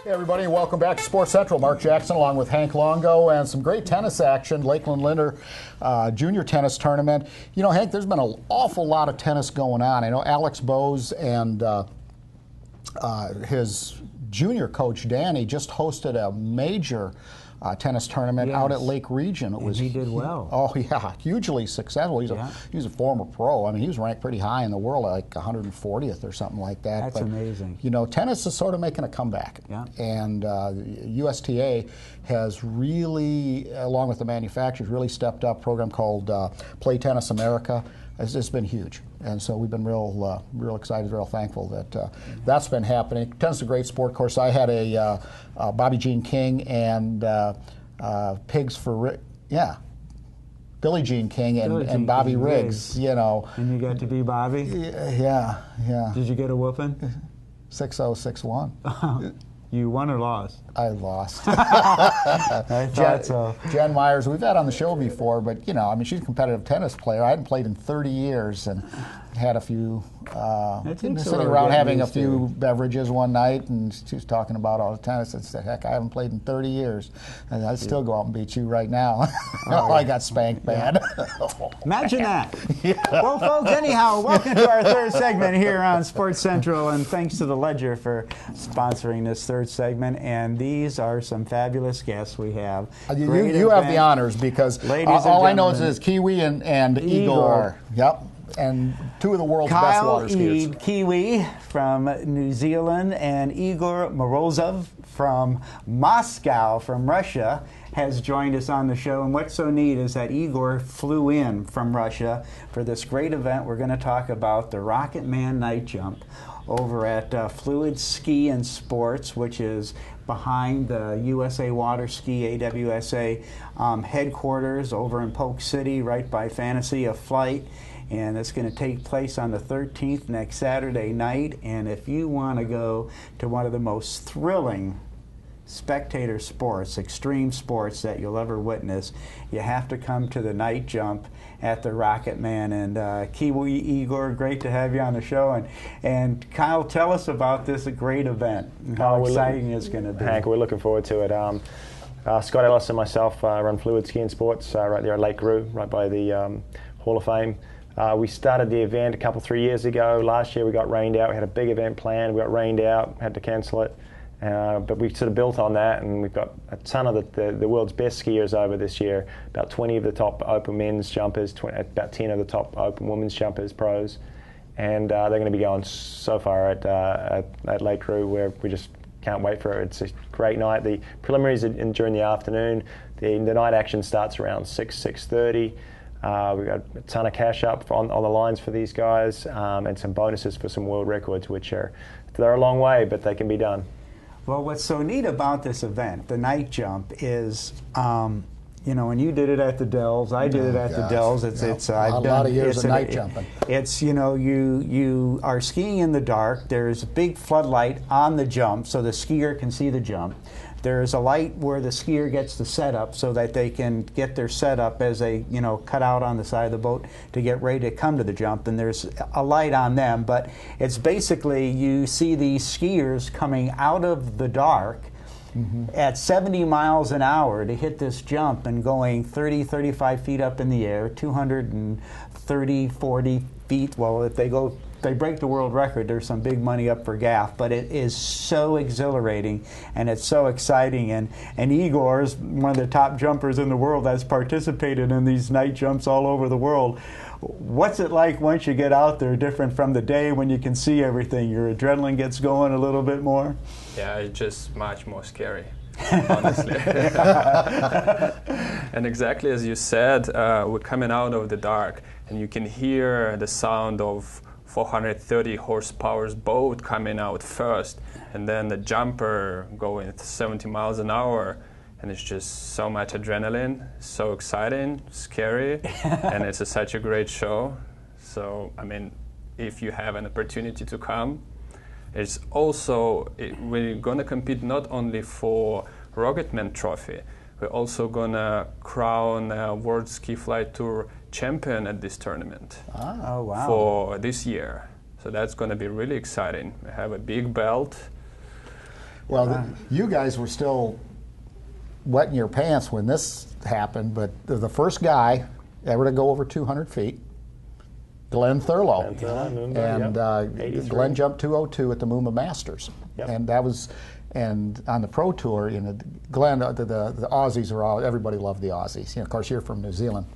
Hey everybody, welcome back to Sports Central. Mark Jackson along with Hank Longo and some great tennis action. Lakeland Linder junior tennis tournament. You know, Hank, there's been an awful lot of tennis going on. I know Alex Bowes and his junior coach Danny just hosted a major tennis tournament out at Lake Region. He did well. Oh yeah, hugely successful. He's a former pro. I mean, he was ranked pretty high in the world, like 140th or something like that. That's amazing. You know, tennis is sort of making a comeback. Yeah. And USTA has really, along with the manufacturers, really stepped up a program called Play Tennis America. It's been huge. And so we've been real excited, real thankful that that's been happening. Tennis is a great sport. Of course, I had a Bobby Jean King and Pigs for Billie Jean King and Bobby Riggs. You know. And you got to be Bobby. Yeah. Did you get a whooping? 6-0, 6-1. You won or lost? I lost. I thought so. Jen Myers, we've had on the show before, but you know, I mean, she's a competitive tennis player. I hadn't played in 30 years and had a few, sitting around having a few beverages one night, and she was talking about all the tennis and said, heck, I haven't played in 30 years. And I'd still go out and beat you right now. I got spanked bad. Imagine that. Well, folks, anyhow, welcome to our third segment here on Sports Central, and thanks to the Ledger for sponsoring this third segment. And these are some fabulous guests we have. You have the honors because all I know is Kiwi and Igor. Yep. And two of the world's best water skiers. Eade, Kiwi from New Zealand, and Igor Mozorov from Moscow, from Russia, has joined us on the show. And what's so neat is that Igor flew in from Russia for this great event. We're going to talk about the Rocketman Night Jump over at Fluid Ski and Sports, which is behind the USA Water Ski AWSA headquarters over in Polk City, right by Fantasy of Flight. And it's going to take place on the 13th, next Saturday night. And if you want to go to one of the most thrilling spectator sports, extreme sports that you'll ever witness, you have to come to the night jump at the Rocketman. And Kiwi, Igor, great to have you on the show. And Kyle, tell us about this great event and how exciting it's going to be. Hank, we're looking forward to it. Scott Ellis and myself run Fluid Ski and Sports right there at Lake Rue, right by the Hall of Fame. We started the event 3 years ago. Last year we got rained out. We had a big event planned. We got rained out, had to cancel it. But we sort of built on that, and we've got a ton of the world's best skiers over this year. About 20 of the top open men's jumpers, about 10 of the top open women's jumpers, pros. And they're going to be going so far at Lake Rue, where we just can't wait for it. It's a great night. The preliminaries are during the afternoon. The night action starts around 6:30. We've got a ton of cash up on the lines for these guys, and some bonuses for some world records, which they're a long way, but they can be done. Well, what's so neat about this event, the night jump, is, you know, when you did it at the Dells, I did it at the Dells. It's a lot of years of night jumping. It's, you know, you are skiing in the dark. There's a big floodlight on the jump so the skier can see the jump. There's a light where the skier gets the setup so that they can get their setup as they, you know, cut out on the side of the boat to get ready to come to the jump. And there's a light on them, but it's basically you see these skiers coming out of the dark at 70 miles an hour to hit this jump and going 30, 35 feet up in the air, 230, 40 feet. Well, if they break the world record, there's some big money up for gaff, but it is so exhilarating and it's so exciting. And Igor is one of the top jumpers in the world that's participated in these night jumps all over the world. What's it like once you get out there, different from the day when you can see everything? Your adrenaline gets going a little bit more? Yeah, it's just much more scary, honestly. And exactly as you said, we're coming out of the dark, and you can hear the sound of 430 horsepower boat coming out first, and then the jumper going at 70 miles an hour, and it's just so much adrenaline, so exciting, scary, and it's such a great show. So, I mean, if you have an opportunity to come, it's also, we're going to compete not only for Rocketman Trophy, we're also going to crown World Ski Fly Tour champion at this tournament for this year. So that's going to be really exciting. We have a big belt, Well, you guys were still wetting your pants when this happened, but the first guy ever to go over 200 feet, Glenn Thurlow. And Glenn jumped 202 at the Mooma Masters. Yep. And that was, and on the Pro Tour, you know, Glenn, the Aussies are all, everybody loved the Aussies. You know, of course, you're from New Zealand.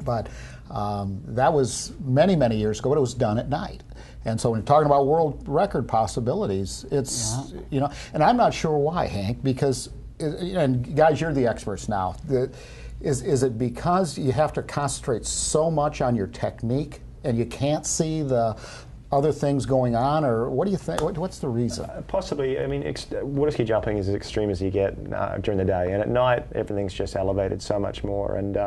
But that was many, many years ago, but it was done at night. And so when you're talking about world record possibilities, it's, you know, and I'm not sure why, Hank, because, and guys, you're the experts now. Is it because you have to concentrate so much on your technique and you can't see the other things going on, or what do you think? What's the reason? Possibly. I mean, water ski jumping is as extreme as you get during the day, and at night everything's just elevated so much more. And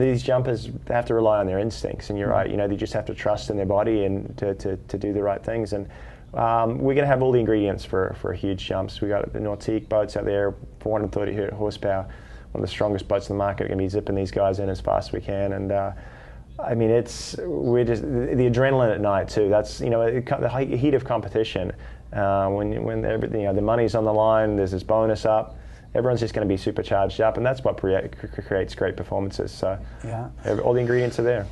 these jumpers have to rely on their instincts, and you're right. You know, they just have to trust in their body and to do the right things. And we're going to have all the ingredients for huge jumps. We got the Nautique boats out there, 430 horsepower, one of the strongest boats in the market. We're going to be zipping these guys in as fast as we can. And I mean, we're just the adrenaline at night too. That's, you know, the heat of competition. When everything, you know, the money's on the line, there's this bonus up. Everyone's just going to be supercharged up, and that's what creates great performances. So, yeah, all the ingredients are there.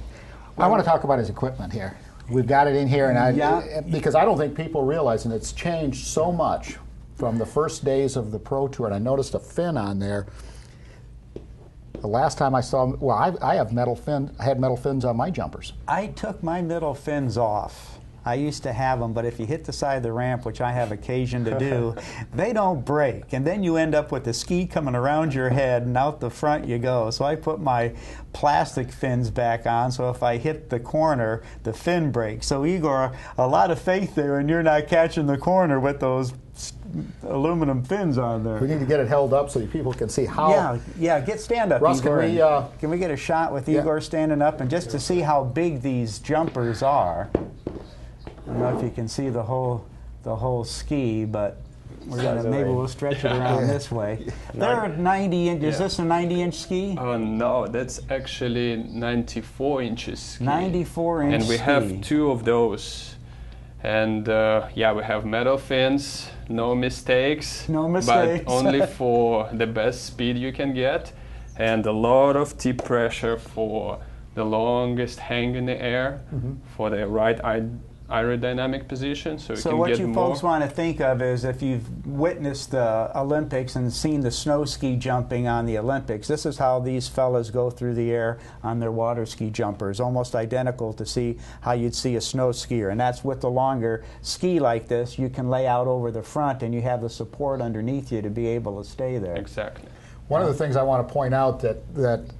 I want to talk about his equipment here. We've got it in here, and because I don't think people realize, and it's changed so much from the first days of the Pro Tour. And I noticed a fin on there. The last time I saw, well, I have metal fin. I had metal fins on my jumpers. I took my middle fins off. I used to have them, but if you hit the side of the ramp, which I have occasion to do, they don't break. And then you end up with the ski coming around your head, and out the front you go. So I put my plastic fins back on, so if I hit the corner, the fin breaks. So Igor, a lot of faith there, and you're not catching the corner with those aluminum fins on there. We need to get it held up so people can see how. Yeah, stand up, Russ, Igor. Can we get a shot with Igor standing up, and just to see how big these jumpers are? I don't know if you can see the whole ski, but we're gonna, maybe we'll stretch it around this way. They're 90 inch. Is this a 90-inch ski? Oh no, that's actually 94 inches ski. 94-inch. And we have two of those. And yeah, we have metal fins, no mistakes. No mistakes. But only for the best speed you can get, and a lot of tip pressure for the longest hang in the air, for the right aerodynamic position, so can what get you more. folks want to think of is, if you've witnessed the Olympics and seen the snow ski jumping on the Olympics, this is how these fellas go through the air on their water ski jumpers, almost identical to see how you'd see a snow skier. And that's with the longer ski like this, you can lay out over the front and you have the support underneath you to be able to stay there. Exactly. One of the things I want to point out that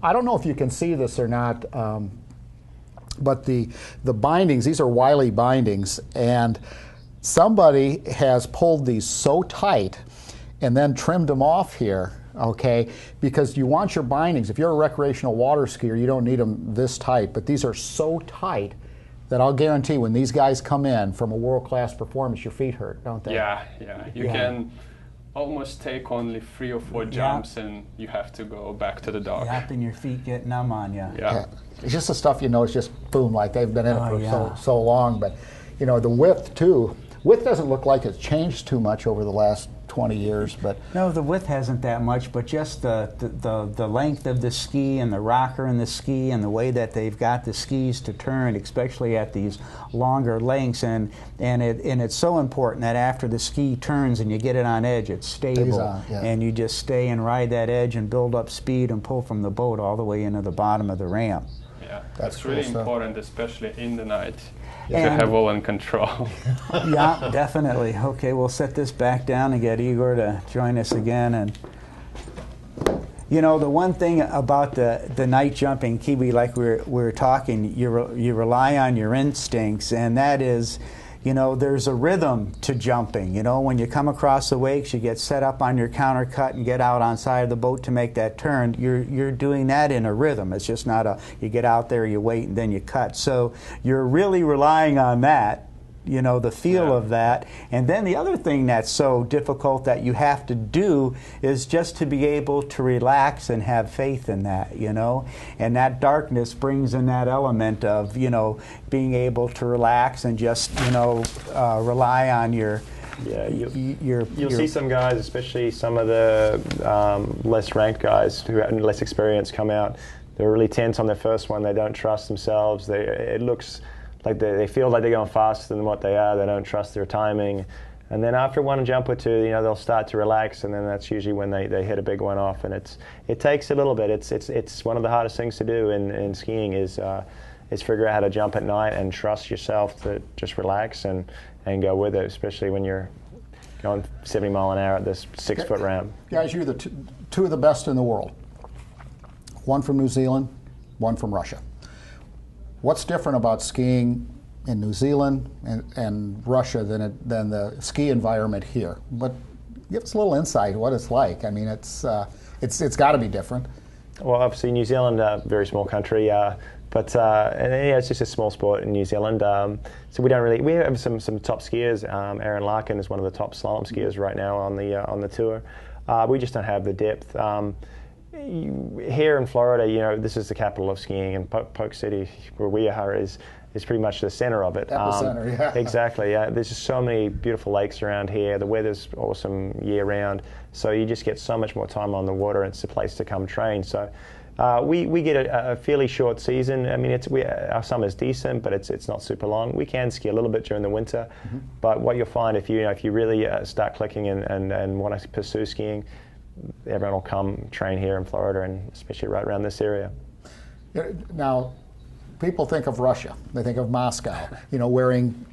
I don't know if you can see this or not, but the bindings, these are Wiley bindings, and somebody has pulled these so tight and then trimmed them off here, okay, because you want your bindings, if you're a recreational water skier, you don't need them this tight, but these are so tight that I'll guarantee when these guys come in from a world-class performance, your feet hurt, don't they? Yeah. You can almost take only 3 or 4 jumps and you have to go back to the dock. Yep, and your feet get numb on you. Yeah. It's just the stuff you know, it's just boom, like they've been in it for so long. But you know, the width too. Width doesn't look like it's changed too much over the last 20 years, but no, the width hasn't that much, but just the length of the ski and the rocker in the ski and the way that they've got the skis to turn, especially at these longer lengths, and it's so important that after the ski turns and you get it on edge, it's stable, and you just stay and ride that edge and build up speed and pull from the boat all the way into the bottom of the ramp. Yeah, that's really important, especially in the night. To have all in control. Yeah, definitely. Okay, we'll set this back down and get Igor to join us again. And you know, the one thing about the night jumping, Kiwi, like we're talking, you rely on your instincts, and that is, you know, there's a rhythm to jumping. You know, when you come across the wakes, you get set up on your counter cut and get out on side of the boat to make that turn. You're doing that in a rhythm. It's just not you get out there, you wait, and then you cut. So you're really relying on that, you know, the feel of that. And then the other thing that's so difficult that you have to do is just to be able to relax and have faith in that, you know. And that darkness brings in that element of, you know, being able to relax and just, you know, rely on your Yeah, you're see some guys, especially some of the less ranked guys who have less experience, come out. They're really tense on their first one. They don't trust themselves. It looks like they feel like they're going faster than what they are. They don't trust their timing. And then after one jump or two, they'll start to relax, and then that's usually when they hit a big one off. And it takes a little bit. It's one of the hardest things to do in skiing is figure out how to jump at night and trust yourself to just relax and go with it, especially when you're going 70 mile an hour at this 6-foot ramp. Guys, you're the two of the best in the world. One from New Zealand, one from Russia. What's different about skiing in New Zealand and Russia than the ski environment here? But give us a little insight what it's like. I mean, it's got to be different. Well, obviously New Zealand, a very small country, but it's just a small sport in New Zealand. So we have some top skiers. Aaron Larkin is one of the top slalom skiers right now on the tour. We just don't have the depth. Here in Florida, this is the capital of skiing, and Polk City, where we are, is pretty much the center of it. Epicenter, yeah. Exactly. There's just so many beautiful lakes around here. The weather's awesome year round, so you just get so much more time on the water. It's a place to come train. So we get a fairly short season. I mean, our summer's decent, but it's not super long. We can ski a little bit during the winter, but what you'll find if you really start clicking and want to pursue skiing, everyone will come train here in Florida, and especially right around this area. Now, people think of Russia. They think of Moscow, wearing,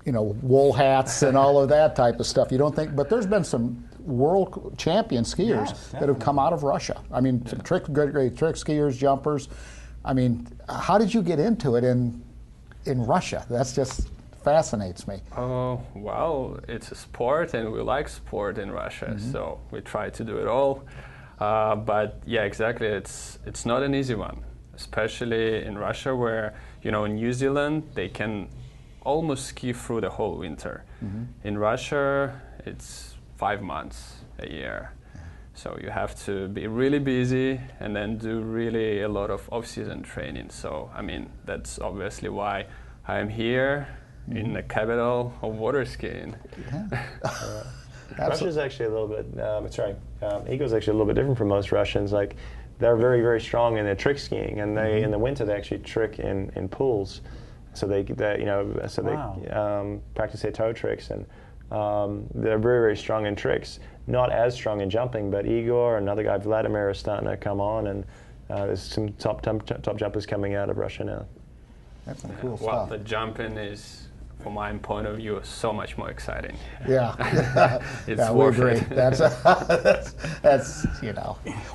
wool hats and all of that type of stuff. You don't think, but there's been some world champion skiers that have come out of Russia. I mean, some great trick skiers, jumpers. I mean, how did you get into it in Russia? That's just fascinates me. Oh, well, it's a sport, and we like sport in Russia, so we try to do it all. But yeah, exactly, it's not an easy one, especially in Russia, where in New Zealand they can almost ski through the whole winter. In Russia, it's 5 months a year. So you have to be really busy and then do really a lot of off-season training. So, I mean, that's obviously why I'm here in the capital of water skiing. Russia's actually a little bit, Igor's actually a little bit different from most Russians. Like, they're very, very strong in their trick skiing, and they in the winter they actually trick in pools. So they practice their toe tricks, and they're very, very strong in tricks. Not as strong in jumping, but Igor, another guy, Vladimir, is starting to come on, and there's some top jumpers coming out of Russia now. That's some cool stuff. Well, the jumping is, from my point of view, so much more exciting. Yeah, It's we worth agree. it. That's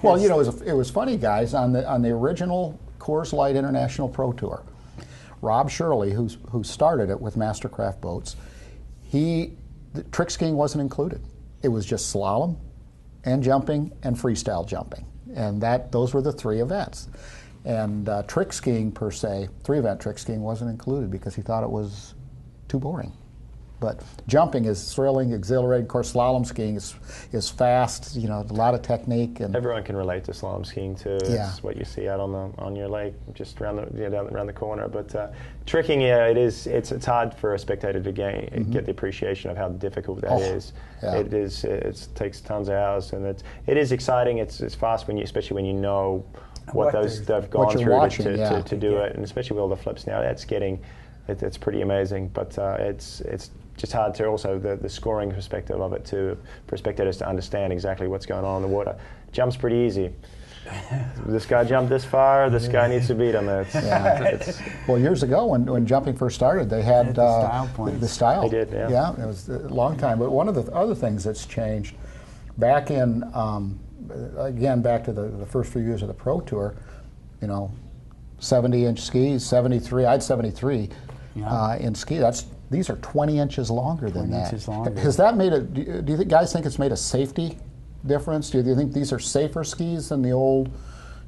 Well, it was funny, guys. On the original Coors Light International Pro Tour, Rob Shirley, who started it with Mastercraft boats, the trick skiing wasn't included. It was just slalom, and jumping, and freestyle jumping, and those were the 3 events. And trick skiing per se, 3-event trick skiing wasn't included because he thought it was too boring. But jumping is thrilling, exhilarating. Of course, slalom skiing is fast. A lot of technique. And everyone can relate to slalom skiing too. Yeah. It's what you see out on your lake, just around the corner. But tricking, it's hard for a spectator to get the appreciation of how difficult that is. Yeah. It takes tons of hours, and it is exciting. It's fast especially when you know what they've gone through to do it, and especially with all the flips now. It's pretty amazing, but it's just hard to also the scoring perspective of it for spectators to understand exactly what's going on in the water. Jump's pretty easy. This guy jumped this far, this guy needs to beat him. Well, years ago when jumping first started, they had the style points. The style. They did, yeah. Yeah, it was a long time. But one of the other things that's changed, back in, again, back to the first few years of the Pro Tour, 70-inch skis, 73, I had 73 in ski. These are 20 inches longer than that. Has that made do you guys think it's made a safety difference? Do you think these are safer skis than the old,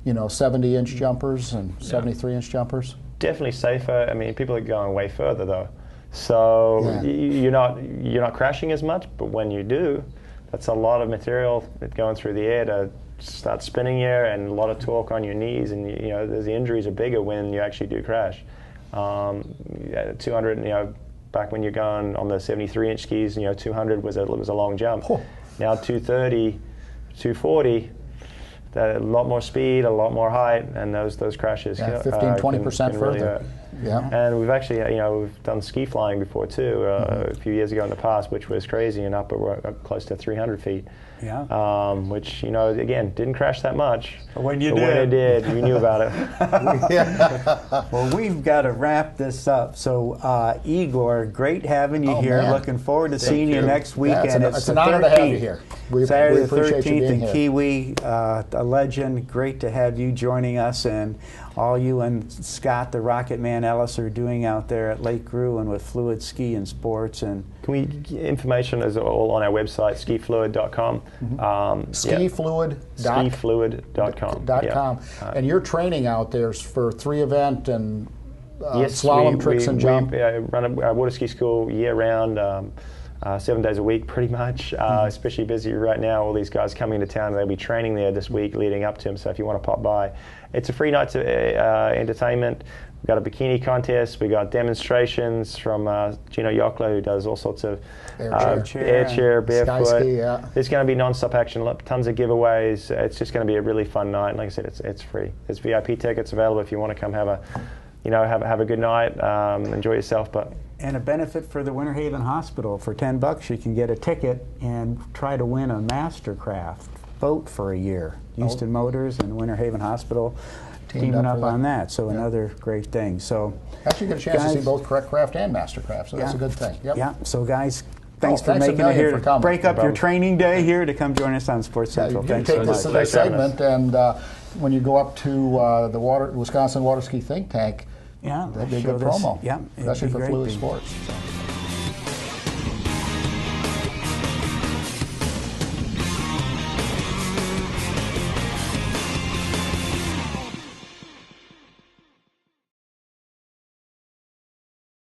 70-inch jumpers and 73-inch jumpers? Definitely safer. I mean, people are going way further though. So you're not crashing as much, but when you do, that's a lot of material going through the air to start spinning you, and a lot of torque on your knees, and the injuries are bigger when you actually do crash. 200, back when you're going on the 73-inch skis, 200 was a long jump. Oh. Now 230, 240, a lot more speed, a lot more height, and those crashes 15-20% can really further. hurt. Yeah. And we've actually, we've done ski flying before too, a few years ago in the past, which was crazy, and up at close to 300 feet. Yeah. Which, again, didn't crash that much. But when you When it did, we knew about it. Well, we've got to wrap this up. So, Igor, great having you here. Man. Looking forward to seeing you next Yeah, weekend. it's an honor to have you here. Saturday we the appreciate you 13th being in here. Kiwi, a legend. Great to have you joining us, and all you and Scott, the Rocketman Ellis, are doing out there at Lake Grew and with Fluid Ski and Sports. And information is all on our website, skifluid.com. Skifluid.com. And your training out there is for 3-event and yes, slalom tricks and jump. We run a water ski school year-round, 7 days a week pretty much, especially busy right now. All these guys coming to town, they'll be training there this week leading up to them, so if you want to pop by. It's a free night to entertainment. We've got a bikini contest. We got demonstrations from Gino Yockler, who does all sorts of air chair, barefoot. Sky ski, yeah. There's going to be non-stop action, tons of giveaways. It's just going to be a really fun night. And like I said, it's free. There's VIP tickets available if you want to come have a good night, enjoy yourself. And a benefit for the Winter Haven Hospital. For $10, you can get a ticket and try to win a Mastercraft boat for a year. Houston Motors and Winter Haven Hospital teaming up on that. So another great thing. So actually, you get a chance to see both Correct Craft and Mastercraft, so that's a good thing. Yep. Yeah. So guys, thanks for thanks making it here. for Break up your training day here to come join us on Sports Central. You Thanks take so this much. as a segment, and when you go up to the Wisconsin Water Ski Think Tank, Yeah, that'd be a good promo, Yeah, especially for great Fluid thing. Sports. So.